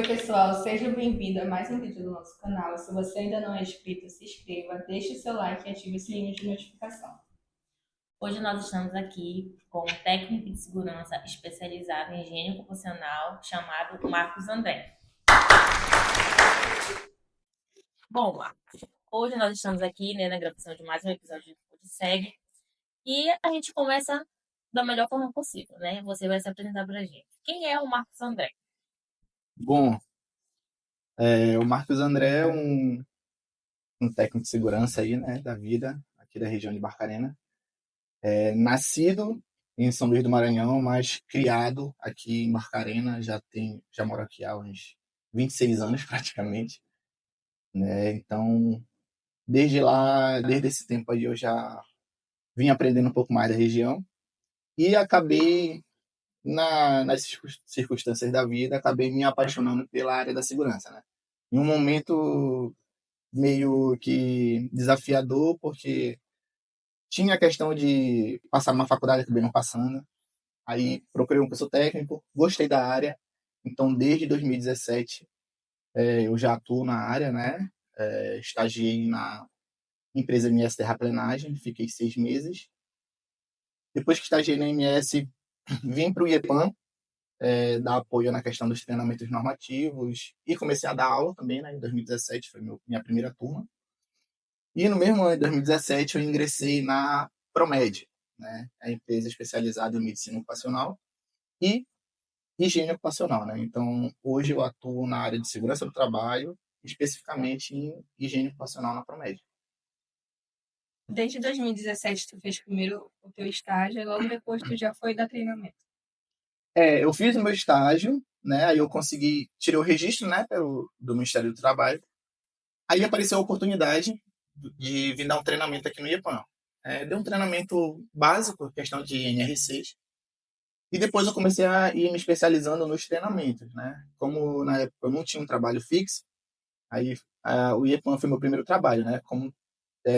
Oi, pessoal, seja bem-vindo a mais um vídeo do nosso canal. Se você ainda não é inscrito, se inscreva, deixe seu like e ative o sininho de notificação. Hoje nós estamos aqui com um técnico de segurança especializado em higiene ocupacional chamado Marcos André. Bom, Marcos, hoje nós estamos aqui, na gravação de mais um episódio de Segue e a gente começa da melhor forma possível, né? Você vai se apresentar para a gente. Quem é o Marcos André? Bom, o Marcos André é um técnico de segurança aí, né, da vida, aqui da região de Barcarena. Nascido em São Luís do Maranhão, mas criado aqui em Barcarena, já moro aqui há uns 26 anos praticamente, né? Então, desde lá, desde esse tempo aí eu já vim aprendendo um pouco mais da região e acabei nas circunstâncias da vida, acabei me apaixonando pela área da segurança, né? Em um momento meio que desafiador, porque tinha a questão de passar numa faculdade, acabei não passando. Aí procurei um curso técnico, gostei da área. Então, desde 2017, eu já atuo na área, né? Estagiei na empresa MS Terraplenagem, fiquei 6 meses. Depois que estagiei na MS, vim para o IEPAM, dar apoio na questão dos treinamentos normativos e comecei a dar aula também, né? Em 2017, foi minha primeira turma. E no mesmo ano de 2017 eu ingressei na Promed, né? A empresa especializada em medicina ocupacional e higiene ocupacional, né? Então, hoje eu atuo na área de segurança do trabalho, especificamente em higiene ocupacional na Promed. Desde 2017, tu fez primeiro o teu estágio e logo depois tu já foi dar treinamento. Eu fiz o meu estágio, né? Aí eu consegui, tirei o registro, né, do Ministério do Trabalho. Aí apareceu a oportunidade de vir dar um treinamento aqui no IEPAM. Deu um treinamento básico, questão de NR6. E depois eu comecei a ir me especializando nos treinamentos, né? Como na época eu não tinha um trabalho fixo, aí o IEPAM foi meu primeiro trabalho, né? Como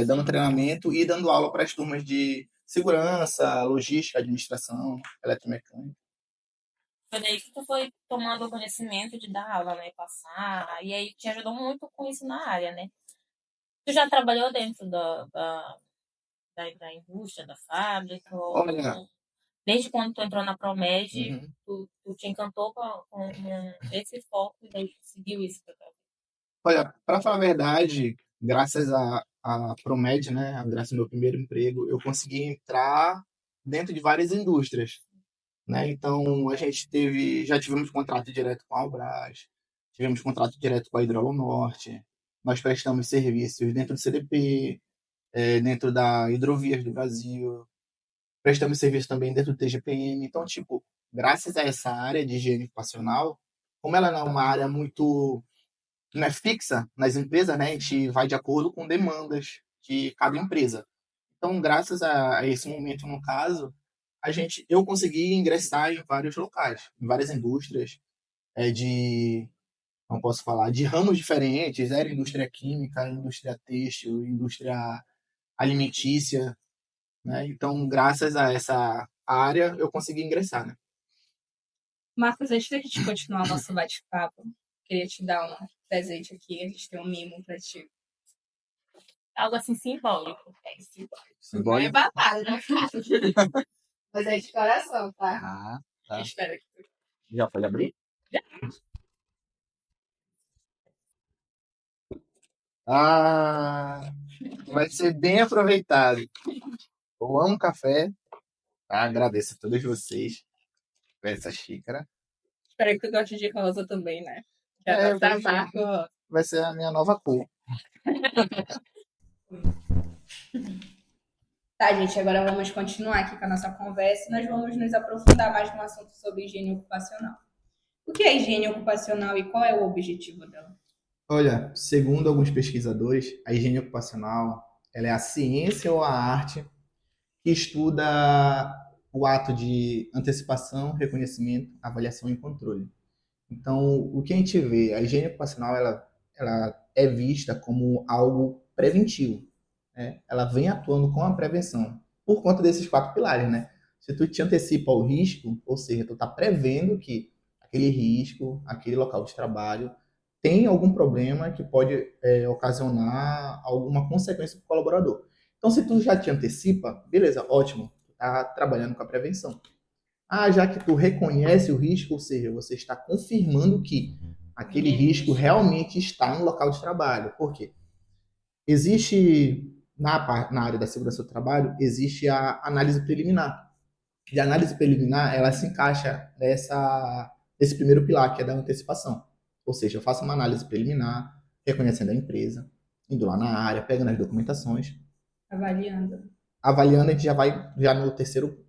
dando treinamento e dando aula para as turmas de segurança, logística, administração, eletromecânica. Foi daí que tu foi tomando o conhecimento de dar aula, né? Passar, e aí te ajudou muito com isso na área, né? Tu já trabalhou dentro da indústria, da fábrica? Olha, Desde quando tu entrou na Promed, uhum. tu te encantou com esse foco e daí tu seguiu isso pra tua vida? Olha, para falar a verdade, graças à Promed, né? Graças ao meu primeiro emprego, eu consegui entrar dentro de várias indústrias, né? Então, já tivemos contrato direto com a Albras, tivemos contrato direto com a Hidrolonorte, nós prestamos serviços dentro do CDP, dentro da Hidrovias do Brasil, prestamos serviço também dentro do TGPM. Então, tipo, graças a essa área de higiene ocupacional, como ela não é uma área muito, não é fixa nas empresas, né? A gente vai de acordo com demandas de cada empresa. Então, graças a esse momento, no caso, eu consegui ingressar em vários locais, em várias indústrias, não posso falar, de ramos diferentes, era indústria química, indústria têxtil, indústria alimentícia, né? Então, graças a essa área, eu consegui ingressar, né? Marcos, antes da gente continuar o nosso bate-papo, queria te dar um presente aqui, a gente tem um mimo pra ti. Algo assim simbólico. Não é Simbólico? babado, né? Mas é de coração, tá? Ah, tá. Espero que tu... Já pode abrir? Ah, vai ser bem aproveitado. Eu amo café, tá? Agradeço a todos vocês por essa xícara. Espero que tu goste de rosa também, né? Que a É, nossa vai, marca... vai ser a minha nova cor. Tá, gente, agora vamos continuar aqui com a nossa conversa e nós vamos nos aprofundar mais no assunto sobre higiene ocupacional. O que é higiene ocupacional e qual é o objetivo dela? Olha, segundo alguns pesquisadores, a higiene ocupacional ela é a ciência ou a arte que estuda o ato de antecipação, reconhecimento, avaliação e controle. Então, o que a gente vê, a higiene ocupacional, ela é vista como algo preventivo, né? Ela vem atuando com a prevenção, por conta desses 4 pilares, né? Se tu te antecipa ao risco, ou seja, tu está prevendo que aquele risco, aquele local de trabalho tem algum problema que pode ocasionar alguma consequência para o colaborador. Então, se tu já te antecipa, beleza, ótimo, tu tá trabalhando com a prevenção. Ah, já que tu reconhece o risco, ou seja, você está confirmando que aquele risco realmente está no local de trabalho. Por quê? Existe, na área da segurança do trabalho, existe a análise preliminar. E a análise preliminar, ela se encaixa nesse primeiro pilar, que é da antecipação. Ou seja, eu faço uma análise preliminar, reconhecendo a empresa, indo lá na área, pegando as documentações, Avaliando. avaliando, a gente já vai já no terceiro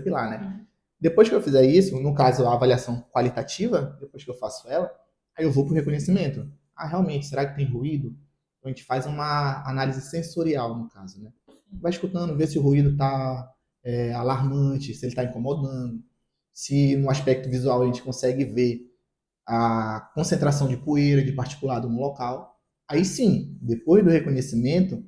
pilar, né? Uhum. Depois que eu fizer isso, no caso a avaliação qualitativa, depois que eu faço ela, aí eu vou para o reconhecimento. Ah, realmente, será que tem ruído? Então, a gente faz uma análise sensorial, no caso, né? Vai escutando, vê se o ruído está alarmante, se ele está incomodando, se no aspecto visual a gente consegue ver a concentração de poeira, de particulado no local. Aí sim, depois do reconhecimento,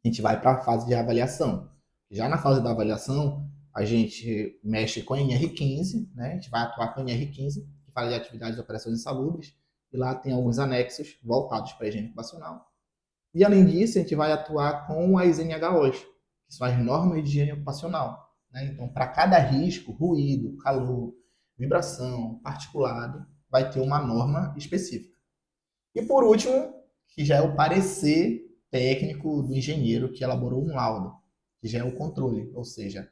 a gente vai para a fase de avaliação. Já na fase da avaliação, a gente mexe com a NR15, né? A gente vai atuar com a NR15, que fala de atividades e operações insalubres, e lá tem alguns anexos voltados para a higiene ocupacional. E além disso, a gente vai atuar com as NHOs, que são as normas de higiene ocupacional, né? Então, para cada risco, ruído, calor, vibração, particulado, vai ter uma norma específica. E por último, que já é o parecer técnico do engenheiro que elaborou um laudo, que já é o controle. Ou seja,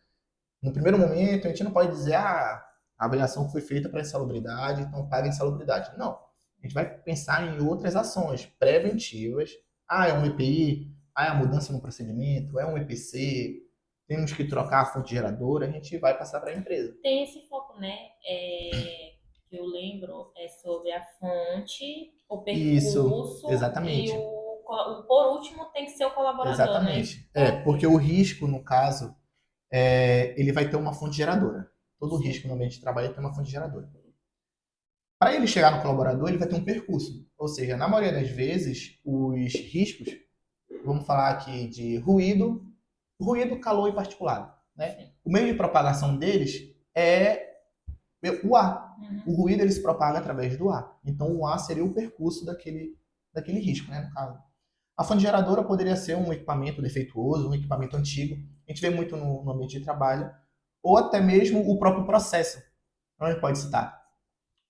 no primeiro momento, a gente não pode dizer, a avaliação foi feita para insalubridade, então paga insalubridade. Não. A gente vai pensar em outras ações preventivas. Ah, é um EPI? Ah, é a mudança no procedimento? É um EPC? Temos que trocar a fonte geradora? A gente vai passar para a empresa. Tem esse foco, né? Que eu lembro é sobre a fonte, o Isso, percurso exatamente. e por último tem que ser o colaborador, né? Exatamente. Porque o risco, no caso, ele vai ter uma fonte geradora. Todo risco no ambiente de trabalho tem uma fonte geradora. Para ele chegar no colaborador, ele vai ter um percurso. Ou seja, na maioria das vezes, os riscos, vamos falar aqui de ruído, calor e particulado, né? O meio de propagação deles é o ar. O ruído ele se propaga através do ar. Então, o ar seria o percurso daquele risco, né, no caso. A fonte geradora poderia ser um equipamento defeituoso, um equipamento antigo. A gente vê muito no ambiente de trabalho. Ou até mesmo o próprio processo. Então, a gente pode citar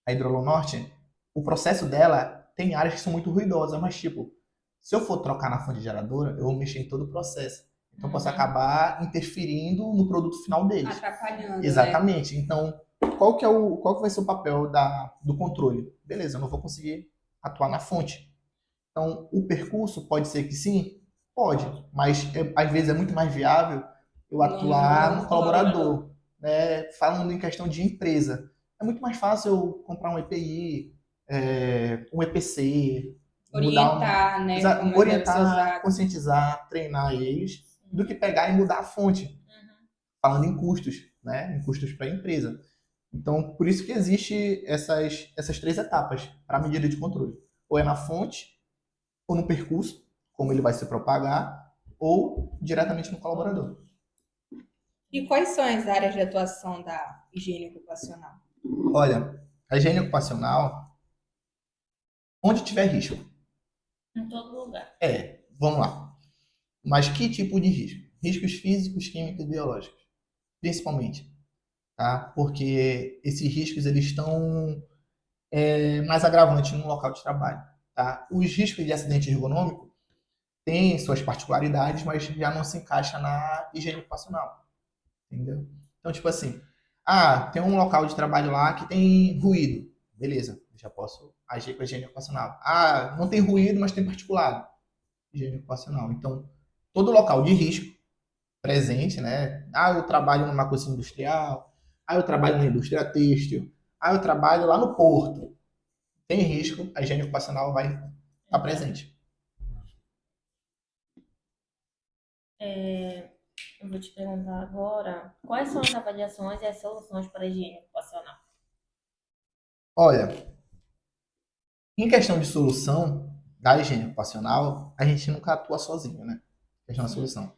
a Hidrolonorte. O processo dela tem áreas que são muito ruidosas, mas tipo, se eu for trocar na fonte geradora, eu vou mexer em todo o processo. Então, eu posso acabar interferindo no produto final deles. Atrapalhando, exatamente. Né? Então, qual que vai ser o papel do controle? Beleza, eu não vou conseguir atuar na fonte. Então, o percurso pode ser que sim? Pode, mas às vezes é muito mais viável eu atuar no colaborador. Né? Falando em questão de empresa, é muito mais fácil eu comprar um EPI, um EPC, orientar, né? Orientar, conscientizar, treinar eles, do que pegar e mudar a fonte. Falando em custos, né? Em custos para a empresa. Então, por isso que existe essas 3 etapas para a medida de controle. Ou é na fonte, ou no percurso, como ele vai se propagar, ou diretamente no colaborador. E quais são as áreas de atuação da higiene ocupacional? Olha, a higiene ocupacional, onde tiver risco. Em todo lugar. Vamos lá. Mas que tipo de risco? Riscos físicos, químicos e biológicos, principalmente. Tá? Porque esses riscos eles estão mais agravantes no local de trabalho. Tá? Os riscos de acidente ergonômico têm suas particularidades, mas já não se encaixa na higiene ocupacional. Entendeu? Então, tipo assim, tem um local de trabalho lá que tem ruído. Beleza, eu já posso agir com a higiene ocupacional. Não tem ruído, mas tem particulado. Higiene ocupacional. Então, todo local de risco presente, né? Eu trabalho numa cozinha industrial, eu trabalho na indústria têxtil, eu trabalho lá no porto. Tem risco, a higiene ocupacional vai estar presente. Eu vou te perguntar agora, quais são as avaliações e as soluções para a higiene ocupacional? Olha, em questão de solução da higiene ocupacional, a gente nunca atua sozinho, né? Questão da solução.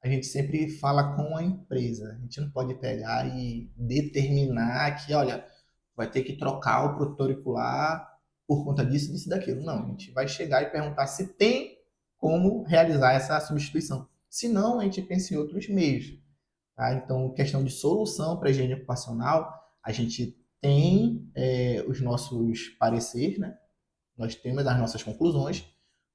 A gente sempre fala com a empresa. A gente não pode pegar e determinar que, olha, vai ter que trocar o protetor auricular por conta disso, disso e daquilo. Não, a gente vai chegar e perguntar se tem como realizar essa substituição. Se não, a gente pensa em outros meios. Tá? Então, questão de solução para a higiene ocupacional, a gente tem os nossos pareceres, né? Nós temos as nossas conclusões,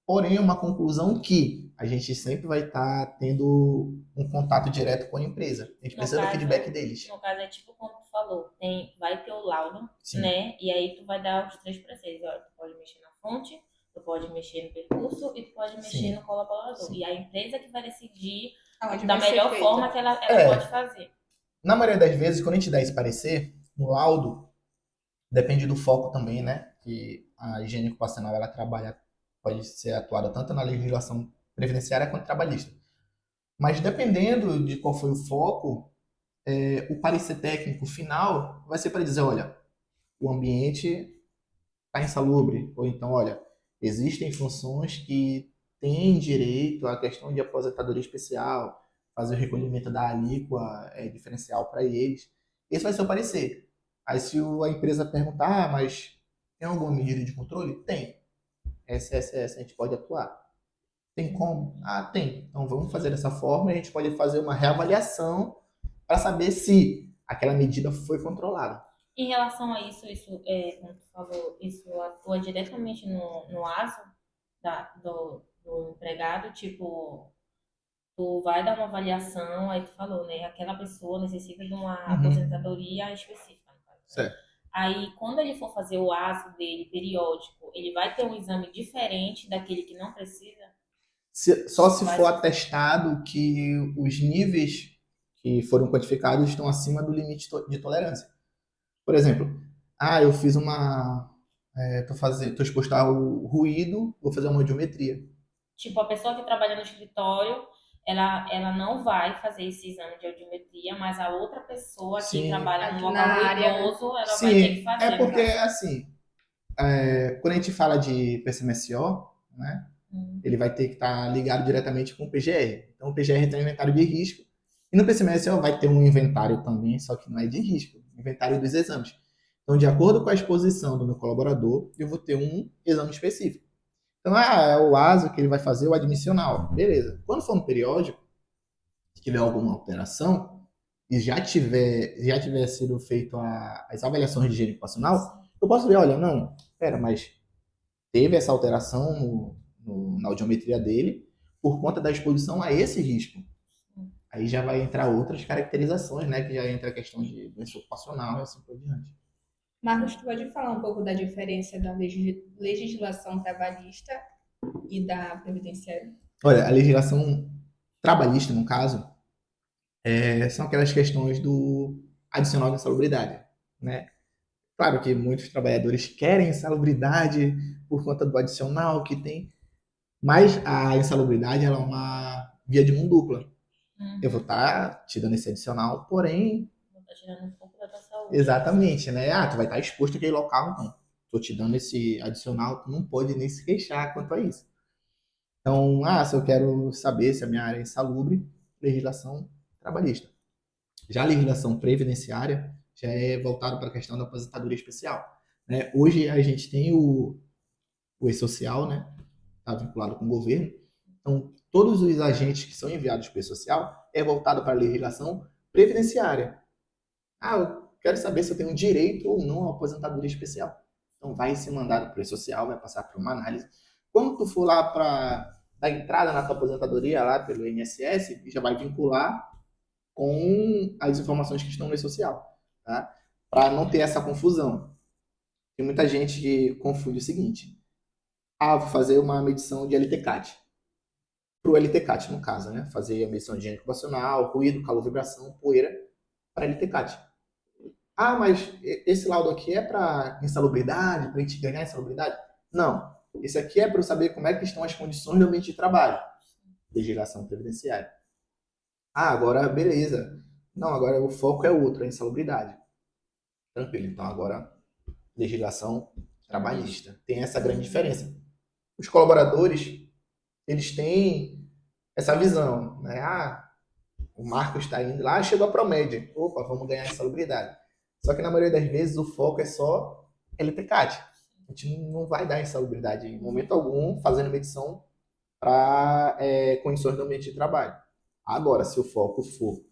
porém é uma conclusão que a gente sempre vai estar tendo um contato direto com a empresa. A gente No precisa do caso, feedback deles. no caso é tipo como tu falou, vai ter o laudo, Sim. né? E aí tu vai dar os 3 pareceres. Olha, tu pode mexer na fonte, tu pode mexer no percurso e tu pode mexer Sim. no colaborador. Sim. E a empresa que vai decidir Aonde da vai ser melhor feito. forma que ela pode fazer. Na maioria das vezes, quando a gente dá esse parecer, no laudo, depende do foco também, né? Que a higiene ocupacional, ela trabalha, pode ser atuada tanto na legislação previdenciária quanto trabalhista. Mas dependendo de qual foi o foco, o parecer técnico final vai ser para dizer, olha, o ambiente está insalubre, ou então, olha, existem funções que têm direito à questão de aposentadoria especial, fazer o recolhimento da alíquota diferencial para eles. Esse vai ser o parecer. Aí se a empresa perguntar, mas tem alguma medida de controle? Tem. Essa, a gente pode atuar. Tem como? Ah, tem. Então vamos fazer dessa forma e a gente pode fazer uma reavaliação para saber se aquela medida foi controlada. Em relação a isso, como tu falou, isso atua diretamente no ASO do empregado, tipo, tu vai dar uma avaliação, aí tu falou, né? Aquela pessoa necessita de uma aposentadoria específica, no caso. Certo. Aí, quando ele for fazer o ASO dele periódico, ele vai ter um exame diferente daquele que não precisa? Só se for atestado que os níveis que foram quantificados estão acima do limite de tolerância. Por exemplo, eu fiz tô exposto ao ruído, vou fazer uma audiometria. Tipo, a pessoa que trabalha no escritório, ela não vai fazer esse exame de audiometria, mas a outra pessoa que trabalha no local ruidoso, ela vai ter que fazer. É porque, assim, quando a gente fala de PCMSO, né, ele vai ter que estar ligado diretamente com o PGR. Então, o PGR tem um inventário de risco. E no PCMSO vai ter um inventário também, só que não é de risco, inventário dos exames. Então, de acordo com a exposição do meu colaborador, eu vou ter um exame específico. Então, é o ASO que ele vai fazer, o admissional. Beleza. Quando for no periódico, se tiver alguma alteração, e já tiver sido feito as avaliações de higiene ocupacional, eu posso ver, olha, não, mas teve essa alteração na audiometria dele por conta da exposição a esse risco. Aí já vai entrar outras caracterizações, né, que já entra a questão de doença ocupacional e assim por diante. Marcos, tu pode falar um pouco da diferença da legislação trabalhista e da previdenciária? Olha, a legislação trabalhista, no caso, são aquelas questões do adicional de insalubridade, né? Claro que muitos trabalhadores querem insalubridade por conta do adicional que tem, mas a insalubridade ela é uma via de mão dupla. Eu vou estar te dando esse adicional, porém... Vou estar tirando um pouco da tua saúde. Exatamente, né? Tu vai estar exposto àquele local, então. Estou te dando esse adicional, tu não pode nem se queixar quanto a isso. Então, se eu quero saber se a minha área é insalubre, legislação trabalhista. Já a legislação previdenciária já é voltada para a questão da aposentadoria especial, né? Hoje a gente tem o E-Social, né? Está vinculado com o governo. Então, todos os agentes que são enviados para o E-Social é voltado para a legislação previdenciária. Eu quero saber se eu tenho direito ou não à aposentadoria especial. Então, vai ser mandado para o E-Social, vai passar por uma análise. Quando tu for lá para dar entrada na tua aposentadoria lá pelo INSS, já vai vincular com as informações que estão no E-Social, tá? Para não ter essa confusão. Tem muita gente que confunde o seguinte: vou fazer uma medição de LTCAT. Para o LTCAT, no caso, né? Fazer a medição de higiene ocupacional, ruído, calor, vibração, poeira, para LTCAT. Mas esse laudo aqui é para insalubridade, para a gente ganhar insalubridade? Não. Esse aqui é para eu saber como é que estão as condições do ambiente de trabalho. Legislação previdenciária. Agora, beleza. Não, agora o foco é outro, a insalubridade. Tranquilo. Então, agora, legislação trabalhista. Tem essa grande diferença. Os colaboradores, eles têm essa visão, né? O Marcos está indo lá, chegou a Promed. Opa, vamos ganhar insalubridade. Só que na maioria das vezes o foco é só LTCAT. A gente não vai dar insalubridade em momento algum fazendo medição para condições do ambiente de trabalho. Agora, se o foco for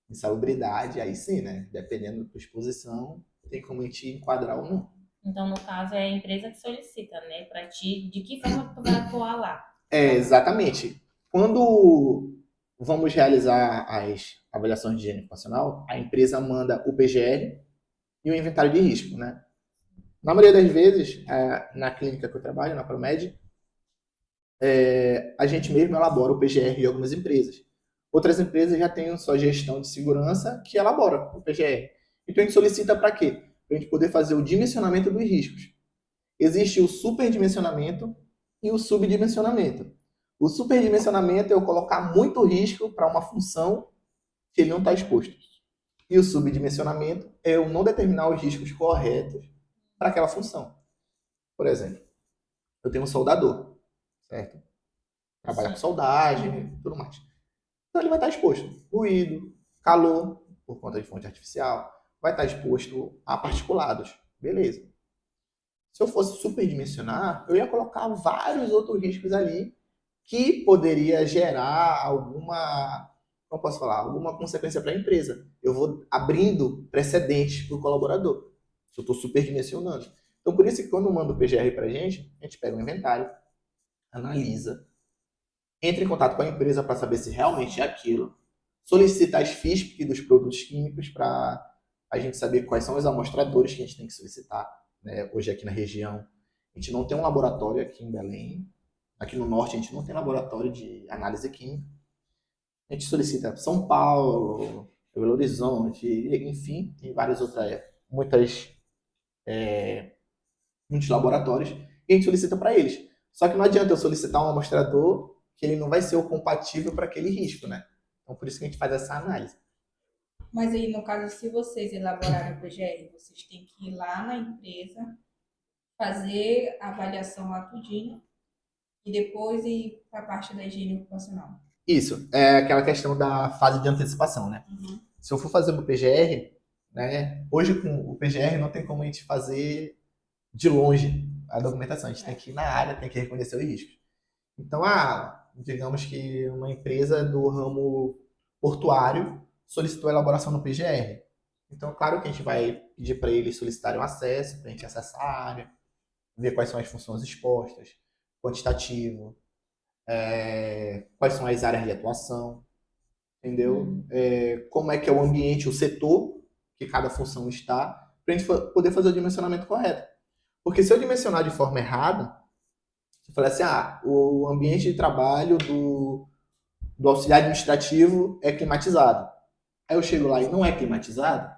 insalubridade, aí sim, né? Dependendo da exposição, tem como a gente enquadrar ou não. Então, no caso, é a empresa que solicita, né, para ti, de que forma que tu vai atuar lá. Exatamente. Quando vamos realizar as avaliações de higiene ocupacional, a empresa manda o PGR e o inventário de risco, né? Na maioria das vezes, na clínica que eu trabalho, na Promed, a gente mesmo elabora o PGR de algumas empresas. Outras empresas já têm sua gestão de segurança que elabora o PGR. Então a gente solicita para quê? Para a gente poder fazer o dimensionamento dos riscos. Existe o superdimensionamento e o subdimensionamento. O superdimensionamento é eu colocar muito risco para uma função que ele não está exposto. E o subdimensionamento é eu não determinar os riscos corretos para aquela função. Por exemplo, eu tenho um soldador, certo? Trabalha com soldagem e tudo mais. Então ele vai estar exposto a ruído, calor, por conta de fonte artificial, vai estar exposto a particulados. Beleza. Se eu fosse superdimensionar, eu ia colocar vários outros riscos ali que poderia gerar alguma, como posso falar, alguma consequência para a empresa. Eu vou abrindo precedentes para o colaborador. Se eu estou superdimensionando. Então, por isso que quando manda o PGR para a gente pega um inventário, analisa, entra em contato com a empresa para saber se realmente é aquilo, solicita as FISP dos produtos químicos para a gente saber quais são os amostradores que a gente tem que solicitar. Né? Hoje aqui na região, a gente não tem um laboratório aqui em Belém. Aqui no norte a gente não tem laboratório de análise química. A gente solicita São Paulo, Belo Horizonte, enfim, tem várias outras, muitos laboratórios, e a gente solicita para eles. Só que não adianta eu solicitar um amostrador que ele não vai ser o compatível para aquele risco, né? Então por isso que a gente faz essa análise. Mas aí, no caso, se vocês elaborarem o PGR, vocês têm que ir lá na empresa, fazer a avaliação lá tudinho e depois ir para a parte da higiene ocupacional. Isso, é aquela questão da fase de antecipação, né? Uhum. Se eu for fazer o PGR, né? Hoje com o PGR não tem como a gente fazer de longe a documentação. A gente tem que ir na área, tem que reconhecer os riscos. Então, digamos que uma empresa do ramo portuário solicitou a elaboração do PGR. Então, claro que a gente vai pedir para eles solicitarem um acesso, para a gente acessar a área, ver quais são as funções expostas, quantitativo, quais são as áreas de atuação, entendeu? Como é que é o ambiente, o setor que cada função está, para a gente poder fazer o dimensionamento correto. Porque se eu dimensionar de forma errada, se eu falar assim, o ambiente de trabalho do auxiliar administrativo é climatizado. Aí eu chego lá e não é climatizado,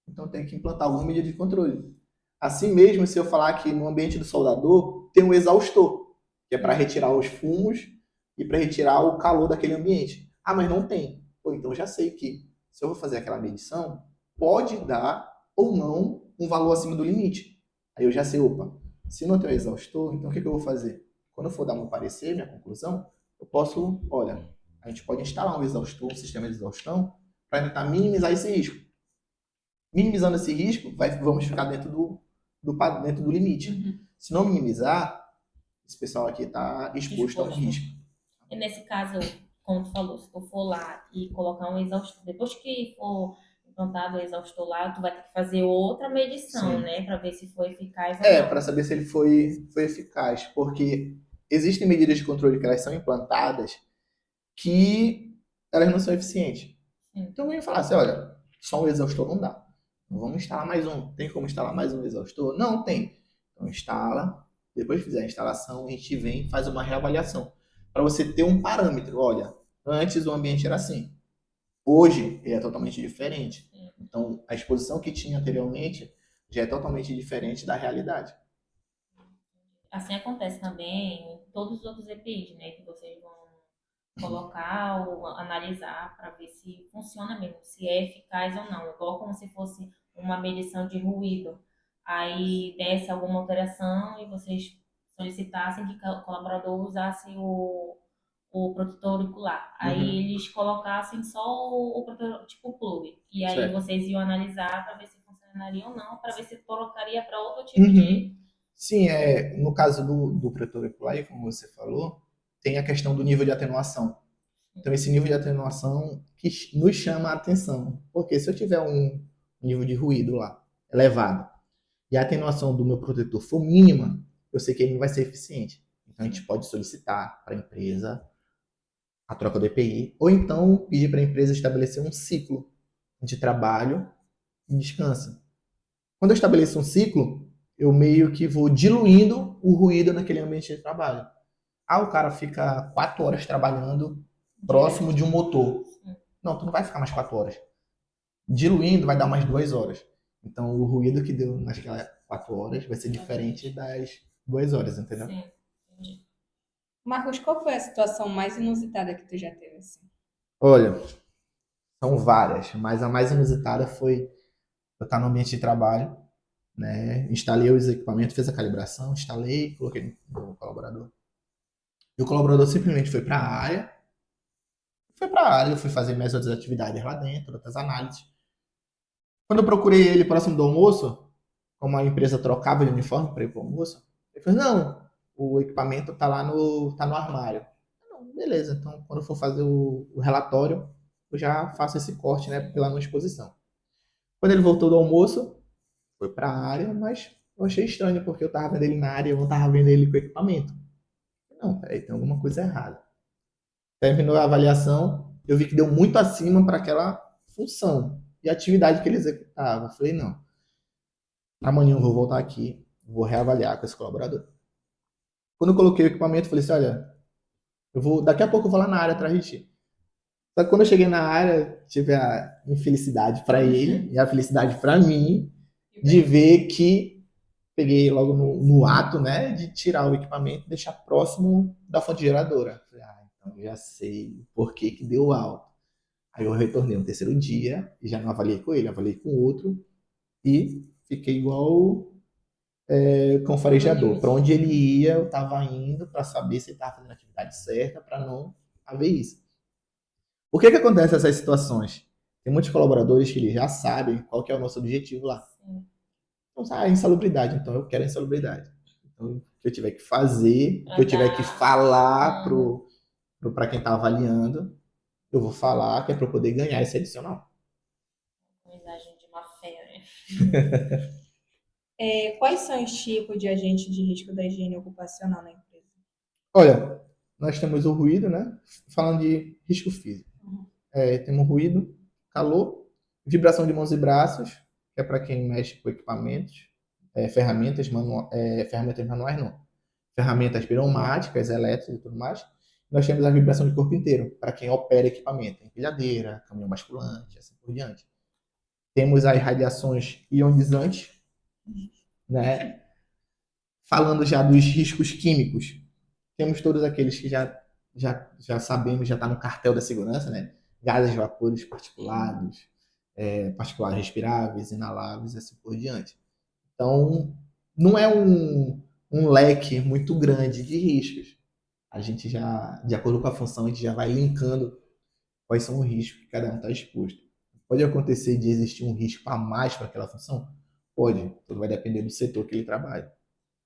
então tem que implantar alguma medida de controle. Assim mesmo, se eu falar que no ambiente do soldador tem um exaustor, que é para retirar os fumos e para retirar o calor daquele ambiente. Mas não tem. Então já sei que se eu vou fazer aquela medição, pode dar ou não um valor acima do limite. Aí eu já sei, opa, se não tem um exaustor, então o que eu vou fazer? Quando eu for dar meu parecer, minha conclusão, eu posso, olha, a gente pode instalar um exaustor, um sistema de exaustão, para tentar minimizar esse risco. Minimizando esse risco, vamos ficar dentro do limite. Uhum. Se não minimizar, esse pessoal aqui está exposto a um risco. E nesse caso, como tu falou, se tu for lá e colocar um exaustor, depois que for implantado o exaustor lá, tu vai ter que fazer outra medição, Sim. né? Para ver se foi eficaz ou não. Para saber se ele foi eficaz. Porque existem medidas de controle que elas são implantadas que elas não são eficientes. Sim. Então vem falar assim, olha, só um exaustor não dá. Vamos instalar mais um. Tem como instalar mais um exaustor? Não, tem. Então instala. Depois de fizer a instalação, a gente vem e faz uma reavaliação. Para você ter um parâmetro. Olha, antes o ambiente era assim. Hoje ele é totalmente diferente. Então a exposição que tinha anteriormente já é totalmente diferente da realidade. Assim acontece também em todos os outros EPIs, né? Que vocês vão colocar ou analisar para ver se funciona mesmo, se é eficaz ou não. Igual como se fosse uma medição de ruído. Aí desse alguma alteração e vocês solicitassem que o colaborador usasse o protetor auricular. Aí eles colocassem só o protetor, tipo plug. E aí Certo. vocês iam analisar para ver se funcionava. externaria ou não, para ver se colocaria para outro tipo de. Sim, no caso do protetor ocular, como você falou, tem a questão do nível de atenuação. Então, esse nível de atenuação que nos chama a atenção. Porque se eu tiver um nível de ruído lá elevado e a atenuação do meu protetor for mínima, eu sei que ele não vai ser eficiente. Então, a gente pode solicitar para a empresa a troca do EPI, ou então pedir para a empresa estabelecer um ciclo de trabalho e descanso. Quando eu estabeleço um ciclo, eu meio que vou diluindo o ruído naquele ambiente de trabalho. O cara fica 4 horas trabalhando próximo de um motor. Não, tu não vai ficar mais 4 horas. Diluindo vai dar mais 2 horas. Então o ruído que deu naquelas 4 horas vai ser diferente das 2 horas, entendeu? Sim, entendi. Marcos, qual foi a situação mais inusitada que tu já teve assim? Olha, são várias, mas a mais inusitada foi eu estar no ambiente de trabalho, né? Instalei os equipamentos, fiz a calibração, instalei, coloquei no colaborador. E o colaborador simplesmente foi para a área. Eu fui fazer minhas outras atividades lá dentro, outras análises. Quando eu procurei ele próximo do almoço, como a empresa trocava de uniforme para ir para o almoço, ele falou, não, o equipamento tá no armário. Não, beleza, então quando eu for fazer o relatório, eu já faço esse corte, né, pela não exposição. Quando ele voltou do almoço, foi para a área, mas eu achei estranho, porque eu estava vendo ele na área e eu não estava vendo ele com o equipamento. Não, peraí, tem alguma coisa errada. Terminou a avaliação, eu vi que deu muito acima para aquela função e atividade que ele executava. Eu falei, não, amanhã eu vou voltar aqui, vou reavaliar com esse colaborador. Quando eu coloquei o equipamento, eu falei assim, olha, daqui a pouco eu vou lá na área atrás de ti. Só que quando eu cheguei na área, tive a infelicidade para ele e a felicidade para mim de ver que peguei logo no ato, né, de tirar o equipamento e deixar próximo da fonte geradora. Falei, então eu já sei por que que deu alto. Aí eu retornei no terceiro dia e já não avaliei com ele, avaliei com outro e fiquei igual com o farejador. Para onde ele ia, eu estava indo para saber se ele estava fazendo a atividade certa para não haver isso. Por que que acontece essas situações? Tem muitos colaboradores que eles já sabem qual que é o nosso objetivo lá. Então, insalubridade. Então, eu quero a insalubridade. Então, o que eu tiver que fazer, o que eu tiver que falar para quem está avaliando, eu vou falar que é para eu poder ganhar esse adicional. Comunidade de má fé, né? Quais são os tipos de agentes de risco da higiene ocupacional na empresa? Olha, nós temos o ruído, né? Falando de risco físico. Temos ruído, calor, vibração de mãos e braços, que é para quem mexe com equipamentos, ferramentas manuais não. Ferramentas pneumáticas, elétricas e tudo mais. Nós temos a vibração de corpo inteiro, para quem opera equipamento, empilhadeira, caminhão basculante, assim por diante. Temos as radiações ionizantes, né? Falando já dos riscos químicos, temos todos aqueles que já sabemos, já está no cartel da segurança, né? Gases, vapores particulados, particulados respiráveis, inaláveis, assim por diante. Então, não é um leque muito grande de riscos. A gente já, de acordo com a função, a gente já vai linkando quais são os riscos que cada um está exposto. Pode acontecer de existir um risco a mais para aquela função? Pode, tudo vai depender do setor que ele trabalha.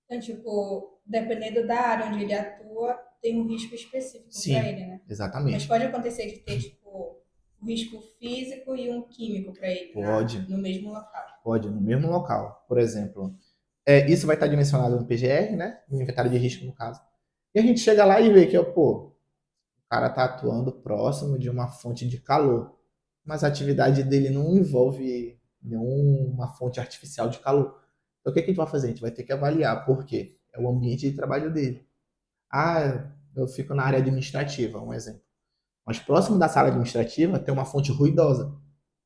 Então, tipo, dependendo da área onde ele atua, tem um risco específico para ele, né? Exatamente. Mas pode acontecer de ter, tipo, um risco físico e um químico para ele no mesmo local. Pode, no mesmo local. Por exemplo, isso vai estar dimensionado no PGR, né? No inventário de risco, no caso. E a gente chega lá e vê que, o cara está atuando próximo de uma fonte de calor, mas a atividade dele não envolve nenhuma fonte artificial de calor. Então, o que a gente vai fazer? A gente vai ter que avaliar por quê. É o ambiente de trabalho dele. Eu fico na área administrativa, um exemplo. Mas próximo da sala administrativa tem uma fonte ruidosa,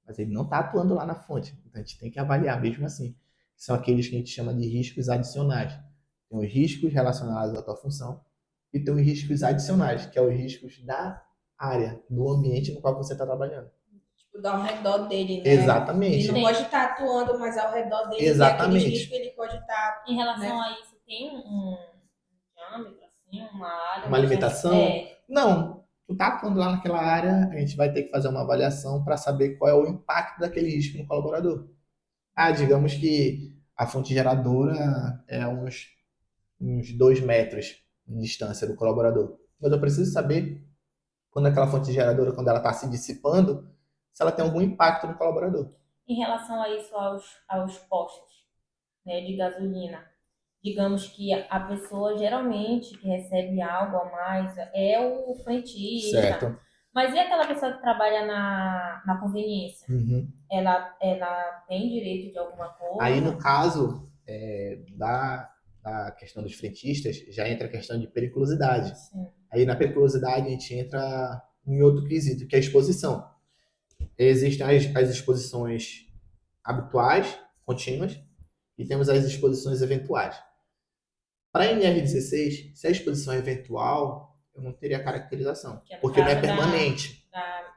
mas ele não está atuando lá na fonte. Então, a gente tem que avaliar mesmo assim. São aqueles que a gente chama de riscos adicionais. Tem os riscos relacionados à tua função e tem os riscos adicionais, que é os riscos da área, do ambiente no qual você está trabalhando. Tipo, ao redor dele, né? Exatamente. Ele não pode estar atuando, mas ao redor dele, exatamente. Aquele risco ele pode estar... Em relação a isso, tem um diâmetro, assim, uma área... Uma limitação? Não. Tu tá atuando lá naquela área, a gente vai ter que fazer uma avaliação para saber qual é o impacto daquele risco no colaborador. Digamos que a fonte geradora é uns 2 metros de distância do colaborador. Mas eu preciso saber quando aquela fonte geradora, quando ela está se dissipando, se ela tem algum impacto no colaborador. Em relação a isso, aos postos, né, de gasolina, digamos que a pessoa geralmente que recebe algo a mais é o frentista, Certo. mas e aquela pessoa que trabalha na conveniência? Uhum. Ela tem direito de alguma Aí, no coisa? caso da questão dos frentistas, já entra a questão de periculosidade. Sim. Aí, na periculosidade, a gente entra em outro quesito, que é a exposição. Existem as exposições habituais, contínuas, e temos as exposições eventuais. Para a NR16, se a exposição é eventual, eu não teria caracterização, Que é no porque não é caso permanente.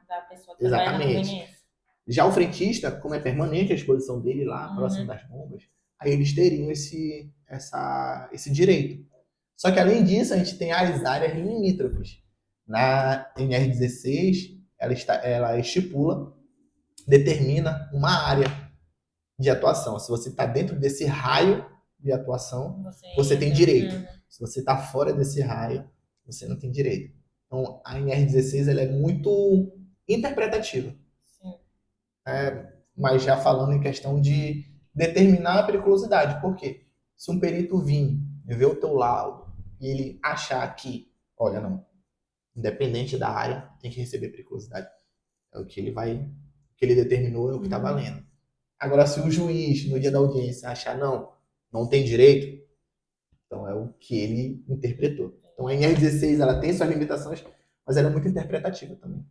da pessoa que trabalha na Exatamente. conveniência. Já o frentista, como é permanente a exposição dele lá, próximo das bombas, aí eles teriam esse direito. Só que, além disso, a gente tem as áreas limítrofes. Na NR16, ela estipula, determina uma área de atuação. Se você está dentro desse raio de atuação, você tem direito. Se você está fora desse raio, você não tem direito. Então, a NR16 ela é muito interpretativa. Sim. Mas já falando em questão de determinar a periculosidade. Por quê? Se um perito vir ver o teu laudo e ele achar que, olha, não, independente da área, tem que receber periculosidade. É o que ele determinou, é o que está valendo. Agora, se o juiz, no dia da audiência, achar, não tem direito, então é o que ele interpretou. Então, a NR16, ela tem suas limitações, mas ela é muito interpretativa também.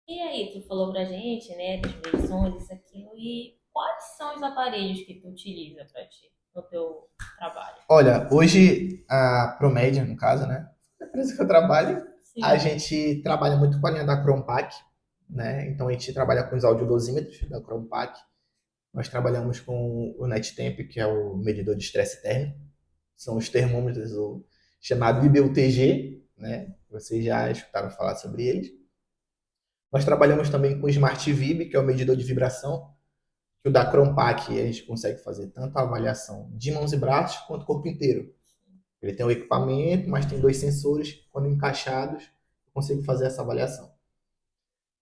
E aí, tu falou pra gente, né, das medições, isso, aquilo, e quais são os aparelhos que tu utiliza pra ti, no teu trabalho? Olha, hoje a Promédia, no caso, né, a empresa que eu trabalho, Sim. a gente trabalha muito com a linha da Crompac, né, então a gente trabalha com os audiodosímetros da Crompac, nós trabalhamos com o NetTemp, que é o medidor de estresse térmico, são os termômetros chamado IBUTG, né, vocês já escutaram falar sobre eles. Nós trabalhamos também com o Smart Vib, que é o medidor de vibração, que o da Crompac a gente consegue fazer tanto a avaliação de mãos e braços quanto o corpo inteiro. Ele tem um equipamento, mas tem 2 sensores, quando encaixados, eu consigo fazer essa avaliação.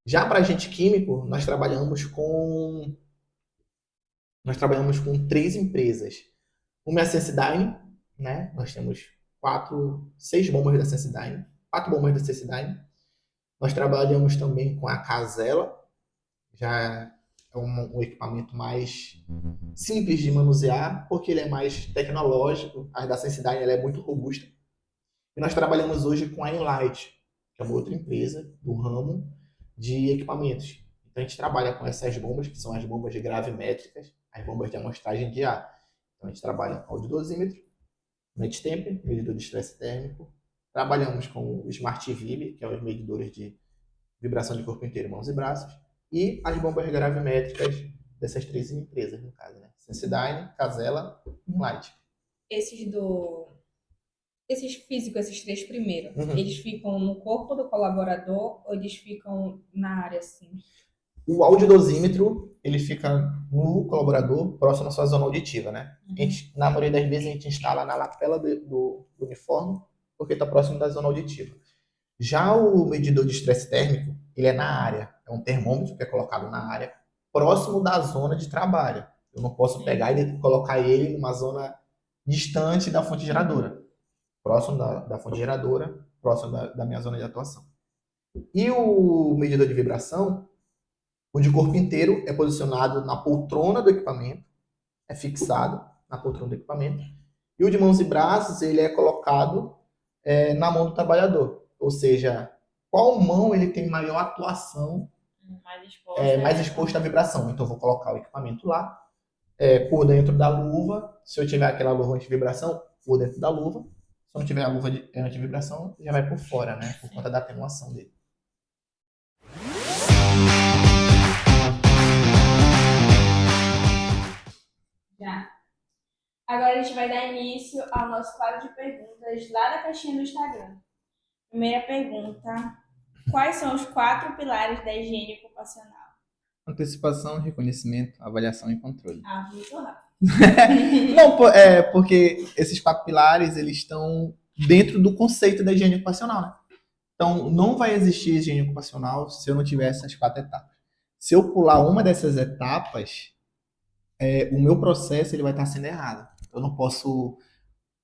Já para agente químico, nós trabalhamos com 3 empresas. Uma é a Sensodyne, né? Nós temos 6 bombas da Sensodyne, 4 bombas da Sensodyne. Nós trabalhamos também com a Casella, já é um equipamento mais simples de manusear, porque ele é mais tecnológico. A da Sensodyne ela é muito robusta. E nós trabalhamos hoje com a Enlight, que é uma outra empresa do ramo de equipamentos. Então a gente trabalha com essas bombas, que são as bombas de gravimétricas, as bombas de amostragem de ar. Então a gente trabalha com audiodosímetro, NetTemp, medidor de estresse térmico. Trabalhamos com o Smart Vib, que é os medidores de vibração de corpo inteiro, mãos e braços. E as bombas gravimétricas dessas 3 empresas, no caso, né? Sensodyne, Casella e Enlight. Esses físicos, esses 3 primeiros, Uhum. eles ficam no corpo do colaborador ou eles ficam na área, assim? O audiodosímetro, ele fica no colaborador, próximo à sua zona auditiva, né? Na maioria das vezes, a gente instala na lapela do uniforme, porque está próximo da zona auditiva. Já o medidor de estresse térmico, ele é na área. É um termômetro que é colocado na área, próximo da zona de trabalho. Eu não posso pegar e colocar ele numa zona distante da fonte geradora. Próximo da fonte geradora, próximo da minha zona de atuação. E o medidor de vibração, o de corpo inteiro, é posicionado na poltrona do equipamento, é fixado na poltrona do equipamento. E o de mãos e braços, ele é colocado na mão do trabalhador. Ou seja, qual mão ele tem maior atuação, mais exposta à vibração. Então, eu vou colocar o equipamento lá, por dentro da luva. Se eu tiver aquela luva anti-vibração, por dentro da luva. Se eu não tiver a luva anti-vibração, já vai por fora, né? Por conta da atenuação dele. Já. Agora a gente vai dar início ao nosso quadro de perguntas lá da caixinha do Instagram. Primeira pergunta: quais são os 4 pilares da higiene ocupacional? Antecipação, reconhecimento, avaliação e controle. Muito rápido. Não, porque esses 4 pilares, eles estão dentro do conceito da higiene ocupacional, né? Então, não vai existir higiene ocupacional se eu não tiver essas 4 etapas. Se eu pular uma dessas etapas, o meu processo ele vai estar sendo errado. Eu não posso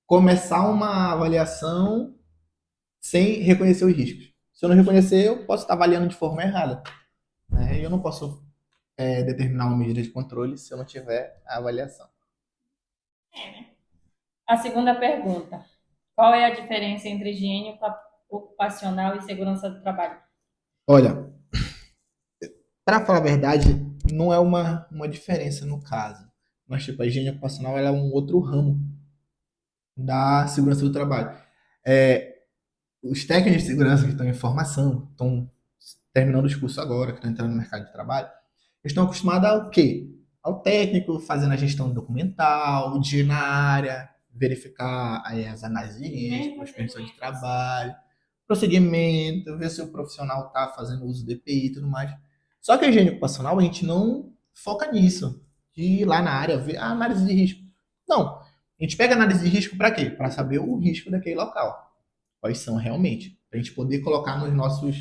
começar uma avaliação sem reconhecer os riscos. Se eu não reconhecer, eu posso estar avaliando de forma errada, né? E eu não posso determinar uma medida de controle se eu não tiver a avaliação. A segunda pergunta. Qual é a diferença entre higiene ocupacional e segurança do trabalho? Olha, para falar a verdade, não é uma diferença no caso. Mas, tipo, a higiene ocupacional ela é um outro ramo da segurança do trabalho. Os técnicos de segurança que estão em formação, estão terminando os cursos agora, que estão entrando no mercado de trabalho, eles estão acostumados ao quê? Ao técnico fazendo a gestão documental, de ir na área, verificar aí as análises de risco, as permissões de trabalho, procedimento, ver se o profissional está fazendo uso do EPI e tudo mais. Só que a higiene ocupacional, a gente não foca nisso, de ir lá na área, ver a análise de risco. Não. A gente pega a análise de risco para quê? Para saber o risco daquele local. Quais são realmente. Para a gente poder colocar nos nossos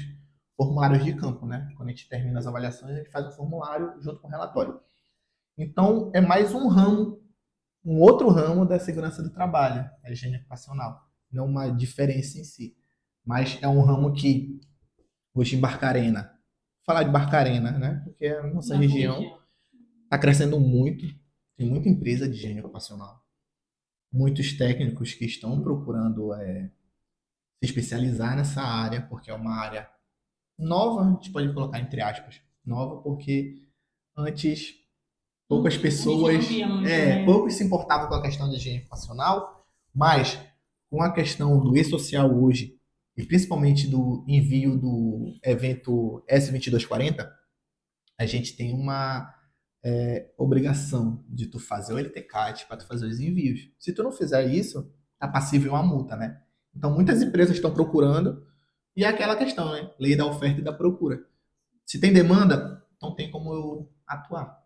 formulários de campo, né? Quando a gente termina as avaliações, a gente faz um formulário junto com o relatório. Então, é mais um ramo, um outro ramo da segurança do trabalho, a higiene ocupacional. Não uma diferença em si. Mas é um ramo que, hoje em Barcarena, falar de Barcarena, né? Porque a nossa região está crescendo muito, tem muita empresa de higiene ocupacional, muitos técnicos que estão procurando se especializar nessa área, porque é uma área nova, a gente pode colocar entre aspas, nova, porque antes poucas pessoas, poucos se importavam com a questão de higiene ocupacional, mas com a questão do e-social hoje, e principalmente do envio do evento S2240, a gente tem uma obrigação de tu fazer o LTCAT para tu fazer os envios. Se tu não fizer isso, tá passível a uma multa, né? Então muitas empresas estão procurando e é aquela questão, né? Lei da oferta e da procura. Se tem demanda, então tem como eu atuar.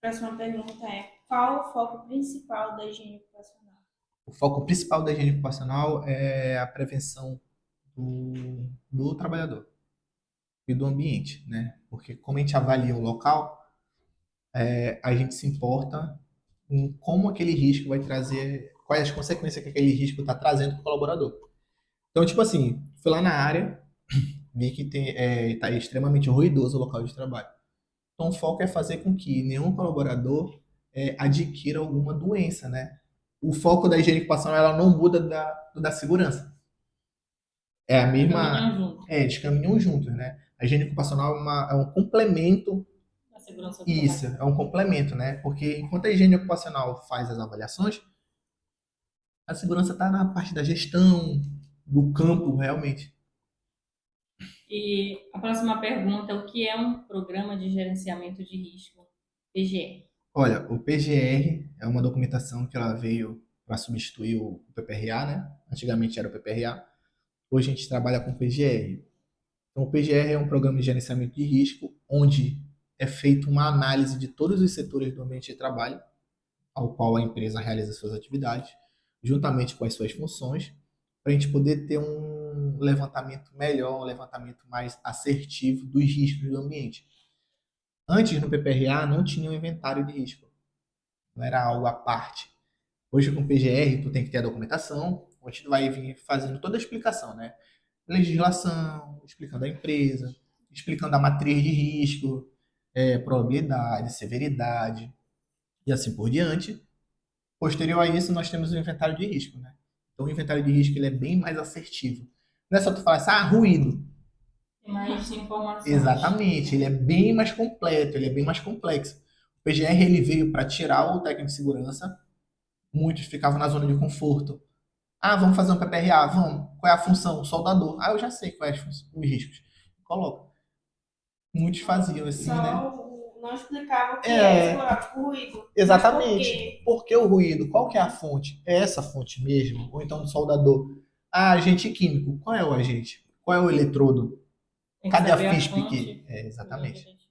Próxima pergunta é: qual o foco principal da higiene ocupacional? O foco principal da higiene ocupacional é a prevenção do trabalhador e do ambiente, né? Porque como a gente avalia o local, a gente se importa em como aquele risco vai trazer, quais as consequências que aquele risco está trazendo para o colaborador. Então, tipo assim, fui lá na área, vi que está extremamente ruidoso o local de trabalho. Então, o foco é fazer com que nenhum colaborador adquira alguma doença, né? O foco da higiene ocupacional ela não muda da segurança. É a mesma. Eles caminham juntos, né? A higiene ocupacional é um complemento. A segurança do Isso, trabalho. é um complemento, né? Porque enquanto a higiene ocupacional faz as avaliações, a segurança está na parte da gestão, do campo, realmente. E a próxima pergunta: o que é um programa de gerenciamento de risco, PGR? Olha, o PGR é uma documentação que ela veio para substituir o PPRA, né? Antigamente era o PPRA, hoje a gente trabalha com o PGR. Então, o PGR é um programa de gerenciamento de risco, onde é feita uma análise de todos os setores do ambiente de trabalho, ao qual a empresa realiza suas atividades, juntamente com as suas funções, para a gente poder ter um levantamento melhor, um levantamento mais assertivo dos riscos do ambiente. Antes, no PPRA, não tinha um inventário de risco. Não era algo à parte. Hoje, com o PGR, tu tem que ter a documentação, onde tu vai vir fazendo toda a explicação, né? Legislação, explicando a empresa, explicando a matriz de risco, probabilidade, severidade e assim por diante. Posterior a isso, nós temos o inventário de risco, né? Então, o inventário de risco ele é bem mais assertivo. Não é só tu falar assim, ruído. Tem mais informações. Exatamente, ele é bem mais completo, ele é bem mais complexo. O PGR ele veio para tirar o técnico de segurança. Muitos ficavam na zona de conforto. Vamos fazer um PPRA, vamos. Qual é a função? Soldador. Eu já sei quais são os riscos. Coloca. Muitos faziam assim, né? Não explicava o que é tipo ruído. Exatamente. Por que o ruído? Qual que é a fonte? É essa fonte mesmo? Ou então do soldador? Agente químico. Qual é o agente? Qual é o eletrodo? Tem que Cadê a saber a FISP fonte aqui? de onde a Exatamente. gente.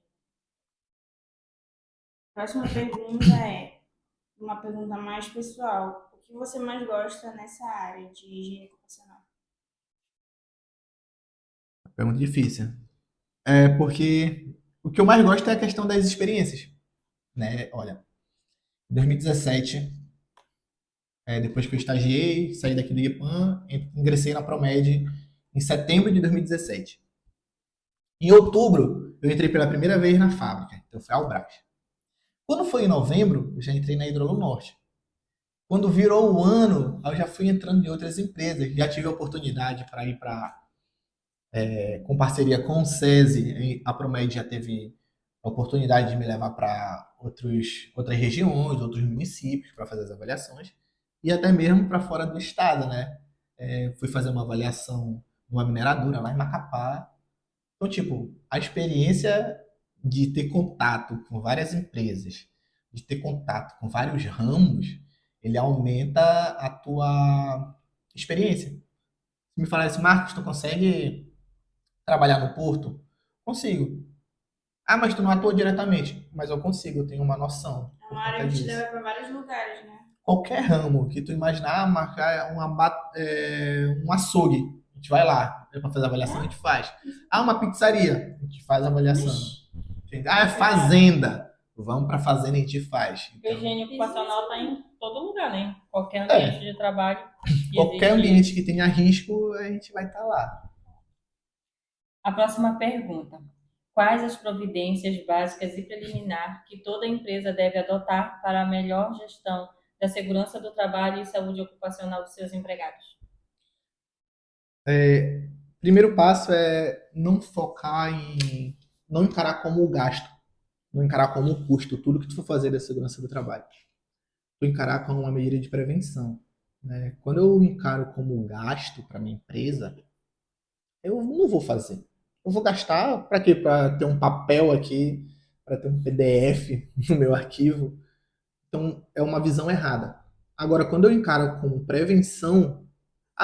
Próxima pergunta é uma pergunta mais pessoal. O que você mais gosta nessa área de higiene ocupacional? Pergunta difícil. É porque o que eu mais gosto é a questão das experiências, né? Olha, em 2017, depois que eu estagiei, saí daqui do IEPAM, ingressei na Promed em setembro de 2017. Em outubro, eu entrei pela primeira vez na fábrica, então foi a Albras. Quando foi em novembro, eu já entrei na Hidroluz Norte. Quando virou o ano, eu já fui entrando em outras empresas. Já tive a oportunidade para ir com parceria com o SESI. A Promed já teve a oportunidade de me levar para outras regiões, outros municípios para fazer as avaliações. E até mesmo para fora do estado, né? Fui fazer uma avaliação numa mineradora lá em Macapá. Então, tipo, a experiência de ter contato com várias empresas, de ter contato com vários ramos, ele aumenta a tua experiência. Se me falar assim, Marcos, tu consegue trabalhar no porto? Consigo. Ah, mas tu não atua diretamente. Mas eu consigo, eu tenho uma noção É por uma área conta que te disso. leva para vários lugares, né? Qualquer ramo que tu imaginar, marcar um açougue, a gente vai lá. É para fazer avaliação, a gente faz. Ah, uma pizzaria, a gente faz a avaliação. Ixi, Ah, é fazenda. Vamos para fazenda e a gente faz. Porque a Então, higiene ocupacional está em todo lugar, né? Qualquer ambiente é, de trabalho que qualquer existe. ambiente que tenha risco, a gente vai estar lá. A próxima pergunta. Quais as providências básicas e preliminar que toda empresa deve adotar para a melhor gestão da segurança do trabalho e saúde ocupacional dos seus empregados? Primeiro passo é não focar não encarar como gasto, não encarar como custo tudo que tu for fazer da segurança do trabalho. Tu encarar como uma medida de prevenção, né? Quando eu encaro como gasto para minha empresa, eu não vou fazer. Eu vou gastar para quê? Para ter um papel aqui, para ter um PDF no meu arquivo. Então, é uma visão errada. Agora, quando eu encaro como prevenção,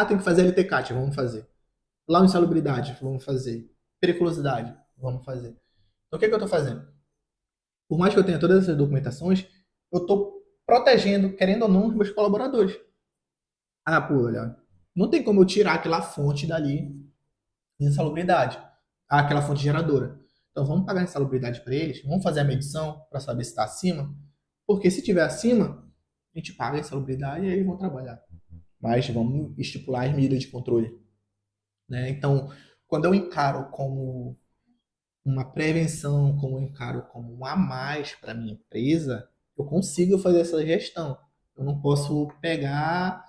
tem que fazer LTCAT, vamos fazer. Lá em insalubridade, vamos fazer. Periculosidade, vamos fazer. Então, o que, que eu estou fazendo? Por mais que eu tenha todas essas documentações, eu estou protegendo, querendo ou não, os meus colaboradores. Pô, olha, não tem como eu tirar aquela fonte dali de insalubridade, aquela fonte geradora. Então, vamos pagar a insalubridade para eles, vamos fazer a medição para saber se está acima, porque se estiver acima, a gente paga a insalubridade e eles vão trabalhar. Mas vamos estipular as medidas de controle, né? Então, quando eu encaro como uma prevenção, como eu encaro como um a mais para minha empresa, eu consigo fazer essa gestão. Eu não posso pegar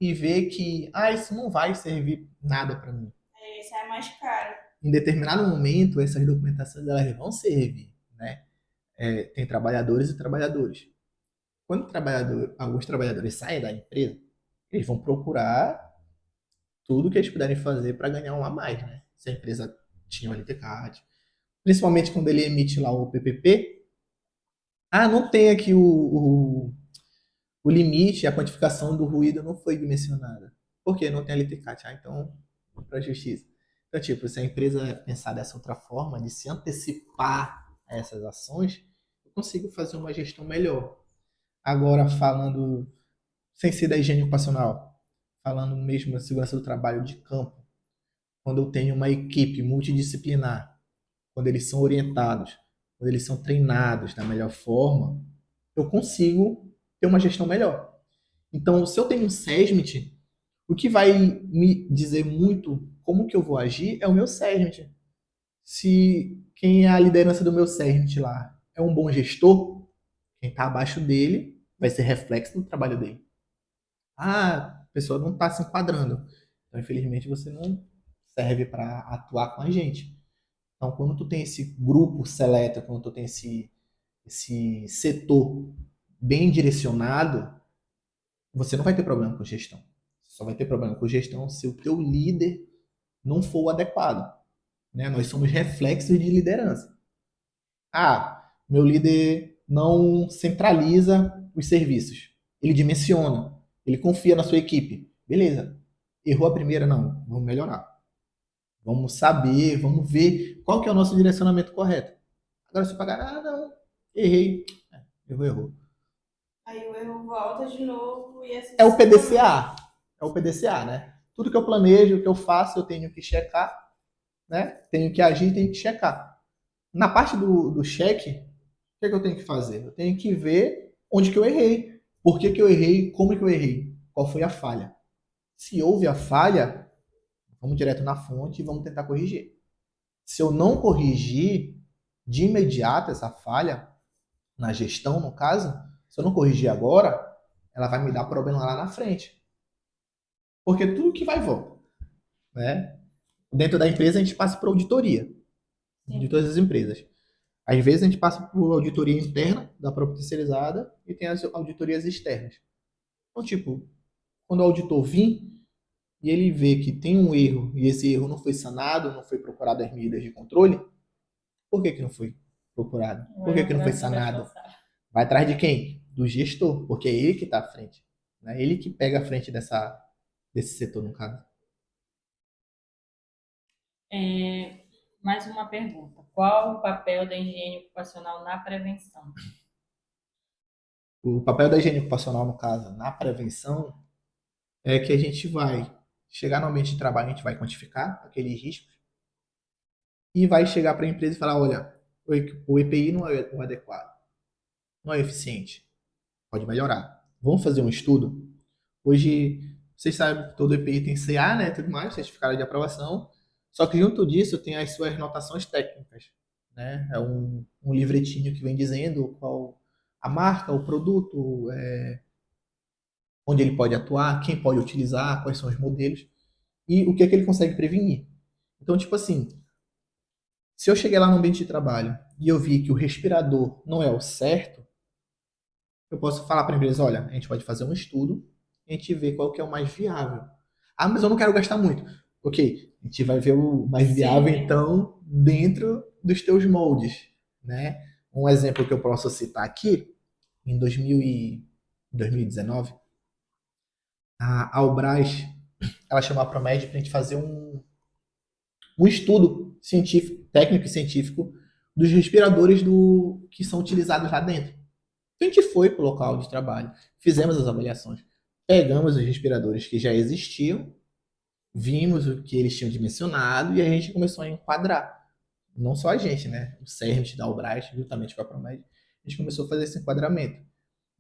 e ver que, isso não vai servir nada para mim. Esse é mais caro. Em determinado momento, essas documentações elas vão servir, né? Tem trabalhadores e trabalhadores. Quando alguns trabalhadores saem da empresa, eles vão procurar tudo que eles puderem fazer para ganhar um a mais, né? Se a empresa tinha um LTCAT, principalmente quando ele emite lá o PPP, não tem aqui o limite, a quantificação do ruído não foi dimensionada. Por quê? Não tem LTCAT. Então, para a justiça. Então, tipo, se a empresa pensar dessa outra forma, de se antecipar a essas ações, eu consigo fazer uma gestão melhor. Agora, falando, sem ser da higiene ocupacional, falando mesmo da segurança do trabalho de campo, quando eu tenho uma equipe multidisciplinar, quando eles são orientados, quando eles são treinados da melhor forma, eu consigo ter uma gestão melhor. Então, se eu tenho um SESMIT, o que vai me dizer muito como que eu vou agir é o meu SESMIT. Se quem é a liderança do meu SESMIT lá é um bom gestor, quem está abaixo dele vai ser reflexo do trabalho dele. A pessoa não está se enquadrando. Então, infelizmente, você não serve para atuar com a gente. Então, quando tu tem esse grupo seleto, quando tu tem esse setor bem direcionado, você não vai ter problema com gestão. Você só vai ter problema com gestão se o teu líder não for o adequado. Né? Nós somos reflexos de liderança. Meu líder não centraliza os serviços. Ele dimensiona. Ele confia na sua equipe. Beleza. Errou a primeira? Não. Vamos melhorar. Vamos saber, vamos ver qual que é o nosso direcionamento correto. Agora, se pagar, não, errei. Errou. Aí o erro volta de novo e É o PDCA. É o PDCA, né? Tudo que eu planejo, que eu faço, eu tenho que checar, né? Tenho que agir, tenho que checar. Na parte do cheque, o que é que eu tenho que fazer? Eu tenho que ver onde que eu errei. Por que que eu errei? Como que eu errei? Qual foi a falha? Se houve a falha, vamos direto na fonte e vamos tentar corrigir. Se eu não corrigir de imediato essa falha, na gestão, no caso, se eu não corrigir agora, ela vai me dar problema lá na frente. Porque tudo que vai e volta, né? Dentro da empresa, a gente passa por auditoria de todas as empresas. Às vezes, a gente passa por auditoria interna da própria terceirizada e tem as auditorias externas. Então, tipo, quando o auditor vir e ele vê que tem um erro e esse erro não foi sanado, não foi procurado as medidas de controle, por que que não foi procurado? Por que que não foi sanado? Vai atrás de quem? Do gestor, porque é ele que está à frente. Né? Ele que pega a frente desse setor, no caso. Mais uma pergunta. Qual o papel da higiene ocupacional na prevenção? O papel da higiene ocupacional, no caso, na prevenção, é que a gente vai chegar no ambiente de trabalho, a gente vai quantificar aqueles riscos e vai chegar para a empresa e falar, olha, o EPI não é o adequado, não é eficiente, pode melhorar. Vamos fazer um estudo? Hoje, vocês sabem que todo EPI tem CA, né, tudo mais, certificado de aprovação, só que junto disso tem as suas notações técnicas, né? É um livretinho que vem dizendo qual a marca, o produto, onde ele pode atuar, quem pode utilizar, quais são os modelos e o que é que ele consegue prevenir. Então, tipo assim, se eu cheguei lá no ambiente de trabalho e eu vi que o respirador não é o certo, eu posso falar para a empresa, olha, a gente pode fazer um estudo e a gente vê qual que é o mais viável. Ah, mas eu não quero gastar muito. Ok, a gente vai ver o mais viável, então, dentro dos teus moldes, né? Um exemplo que eu posso citar aqui, em 2019, a Albras, ela chamou a Promed para a gente fazer um estudo científico, técnico e científico dos respiradores que são utilizados lá dentro. A gente foi para o local de trabalho, fizemos as avaliações, pegamos os respiradores que já existiam, vimos o que eles tinham dimensionado e a gente começou a enquadrar. Não só a gente, né? O CERMIT da Albras, juntamente com a Promed, a gente começou a fazer esse enquadramento.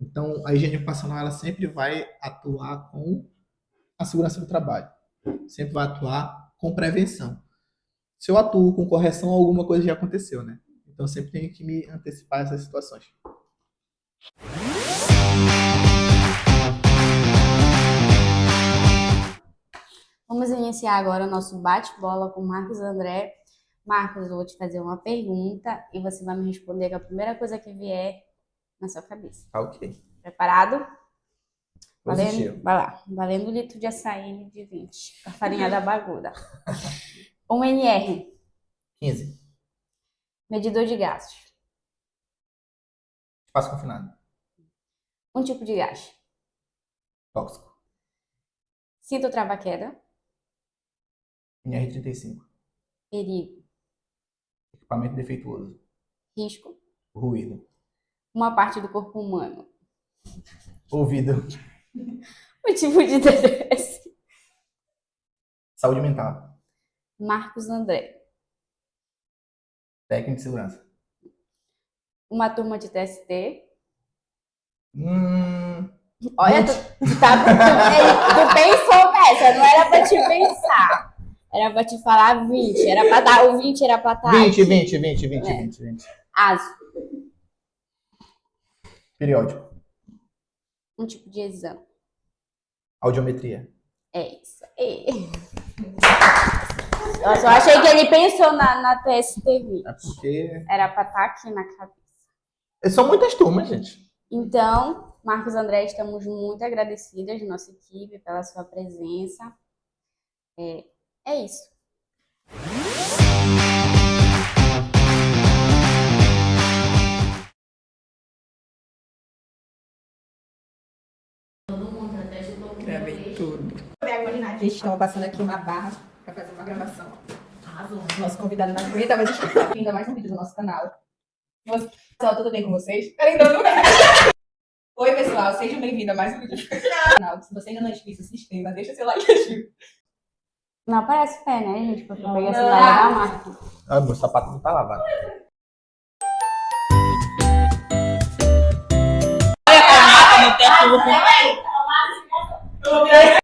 Então, a higiene ocupacional ela sempre vai atuar com a segurança do trabalho, sempre vai atuar com prevenção. Se eu atuo com correção, alguma coisa já aconteceu, né? Então, eu sempre tenho que me antecipar a essas situações. Vamos iniciar agora o nosso bate-bola com Marcos André. Marcos, eu vou te fazer uma pergunta e você vai me responder com a primeira coisa que vier na sua cabeça. Ok. Preparado? Positivo. Vai lá. Valendo litro de açaí de 20. A farinha da bagulha. 1 NR. 15. Medidor de gastos. Espaço confinado. Um tipo de gás. Tóxico. Cinto trava-queda. NR35. Perigo. Equipamento defeituoso. Risco. Ruído. Uma parte do corpo humano. Ouvido. O tipo de TDS. Saúde mental. Marcos André. Técnica de segurança. Uma turma de TST. Olha, Olha, tu pensou nessa, não era pra te pensar. Era pra te falar 20. Era pra dar o 20, era pra estar. 20. Aso. Periódico. Um tipo de exame. Audiometria. É isso. Eu só achei que ele pensou na TSTV. É porque. Era pra estar aqui na cabeça. São muitas turmas, gente. Então, Marcos André, estamos muito agradecidas, nossa equipe, pela sua presença. É isso. Gravei tudo. A gente estava passando aqui uma barra para fazer uma gravação. Nosso convidado não aguenta, mas está ainda mais um vídeo do nosso canal. Pessoal, tudo bem com vocês? Ainda não. Oi, pessoal, sejam bem-vindos a mais um vídeo do canal. Se você ainda não é inscrito, se inscreva, deixa seu like ativo. Não aparece pé, né, gente? Porque eu peguei a sandália da marca. Ah, meu sapato não tá lavado. No perfume.